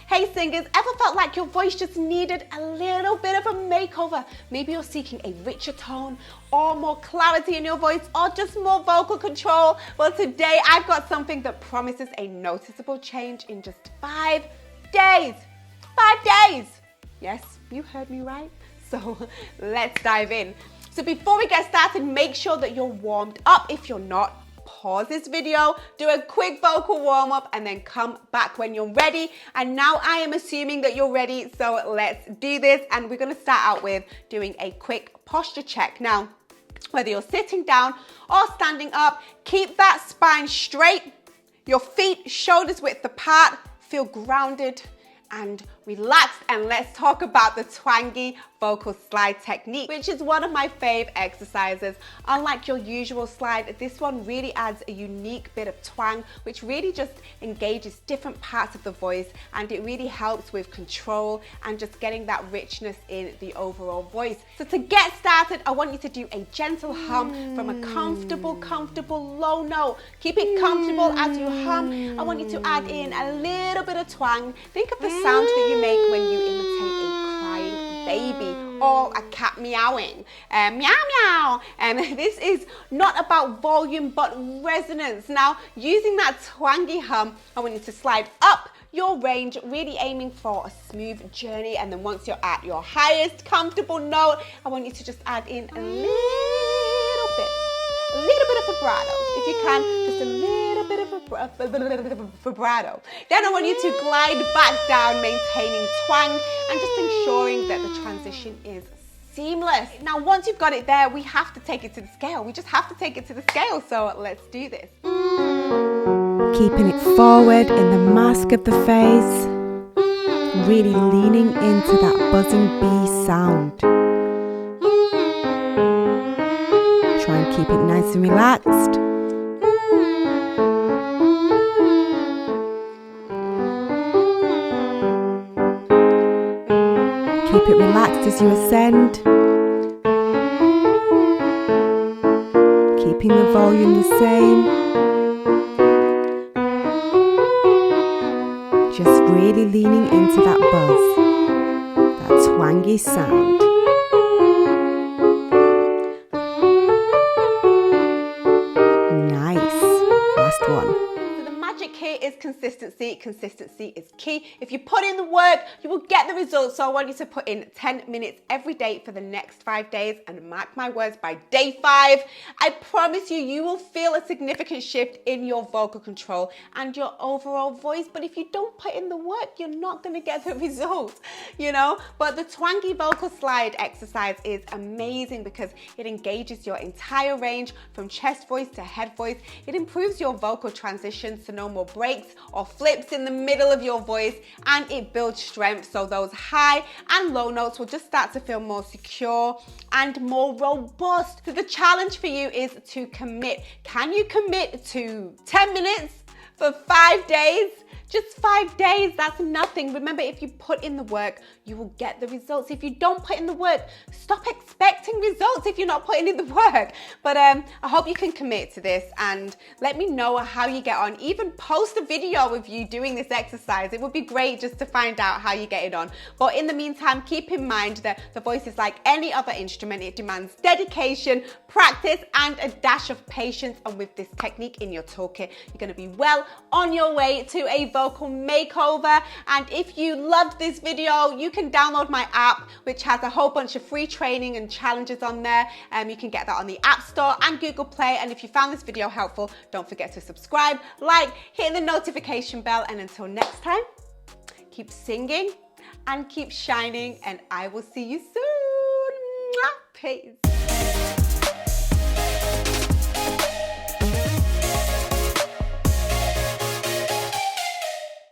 Hey singers, ever felt like your voice just needed a little bit of a makeover? Maybe you're seeking a richer tone or more clarity in your voice or just more vocal control. Well, today I've got something that promises a noticeable change in just 5 days. 5 days! Yes, you heard me right. So let's dive in. So before we get started, make sure that you're warmed up. If you're not, pause this video, do a quick vocal warm-up, and then come back when you're ready. And now I am assuming that you're ready, so let's do this. And we're gonna start out with doing a quick posture check. Now, whether you're sitting down or standing up, keep that spine straight, your feet shoulders width apart, feel grounded and relaxed. And let's talk about the twangy vocal slide technique, which is one of my fave exercises. Unlike your usual slide, this one really adds a unique bit of twang, which really just engages different parts of the voice, and it really helps with control and just getting that richness in the overall voice. So to get started, I want you to do a gentle hum from a comfortable low note. Keep it comfortable as you hum. I want you to add in a little bit of twang. Think of the sound that you make when you imitate a crying baby or a cat meowing. Meow meow. This is not about volume but resonance. Now, using that twangy hum, I want you to slide up your range, really aiming for a smooth journey. And then once you're at your highest comfortable note, I want you to just add in a little bit of vibrato. If you can, just a little bit of vibrato. Then I want you to glide back down, maintaining twang and just ensuring that the transition is seamless. Now, once you've got it there, we have to take it to the scale. We just have to take it to the scale. So let's do this. Keeping it forward in the mask of the face, really leaning into that buzzing bee sound. Try and keep it nice and relaxed. Keep it relaxed as you ascend. Keeping the volume the same. Just really leaning into that buzz, that twangy sound. Nice. Last one. So the magic here is consistency. Consistency is key. If you put in the work, you will get the results. So I want you to put in 10 minutes every day for the next 5 days, and mark my words, by day 5, I promise you, you will feel a significant shift in your vocal control and your overall voice. But if you don't put in the work, you're not going to get the results, you know. But the twangy vocal slide exercise is amazing because it engages your entire range from chest voice to head voice. It improves your vocal transitions so no more breaks or flips in the middle of your voice, and it builds strength so those high and low notes will just start to feel more secure and more robust. So the challenge for you is to commit. Can you commit to 10 minutes for 5 days? Just 5 days, that's nothing. Remember, if you put in the work, you will get the results. If you don't put in the work, stop expecting results if you're not putting in the work. But I hope you can commit to this and let me know how you get on. Even post a video of you doing this exercise. It would be great just to find out how you get it on. But in the meantime, keep in mind that the voice is like any other instrument. It demands dedication, practice, and a dash of patience. And with this technique in your toolkit, you're going to be well on your way to a vocal makeover. And if you loved this video, you can download my app, which has a whole bunch of free training and challenges on there. You can get that on the App Store and Google Play. And if you found this video helpful, don't forget to subscribe, like, hit the notification bell. And until next time, keep singing and keep shining, and I will see you soon. Peace.